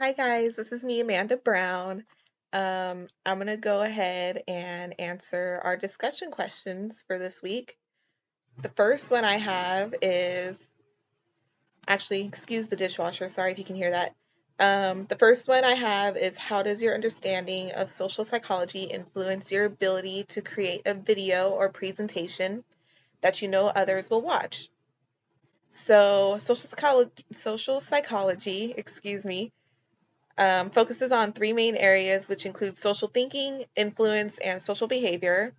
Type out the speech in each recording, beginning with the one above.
Hi guys, this is me, Amanda Brown. I'm going to go ahead and answer our discussion questions for this week. The first one I have is, actually, excuse the dishwasher, sorry if you can hear that. The first one I have is, how does your understanding of social psychology influence your ability to create a video or presentation that you know others will watch? So, social psychology, focuses on three main areas, which include social thinking, influence, and social behavior.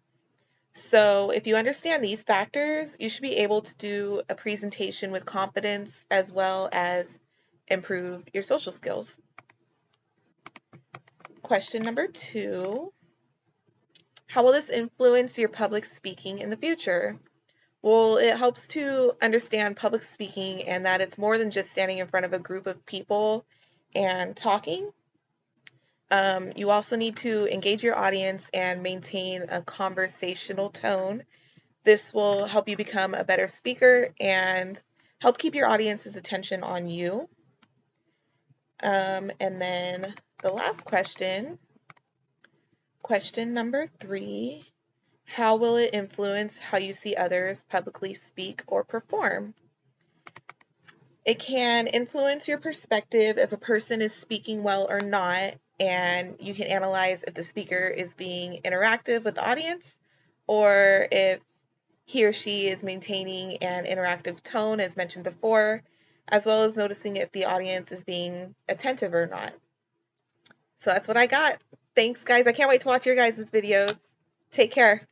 So, if you understand these factors, you should be able to do a presentation with confidence as well as improve your social skills. Question number 2, how will this influence your public speaking in the future? Well, it helps to understand public speaking and that it's more than just standing in front of a group of people and talking. You also need to engage your audience and maintain a conversational tone. This will help you become a better speaker and help keep your audience's attention on you. And then the last question number 3, how will it influence how you see others publicly speak or perform? It can influence your perspective if a person is speaking well or not, and you can analyze if the speaker is being interactive with the audience or if he or she is maintaining an interactive tone, as mentioned before, as well as noticing if the audience is being attentive or not. So that's what I got. Thanks, guys. I can't wait to watch your guys' videos. Take care.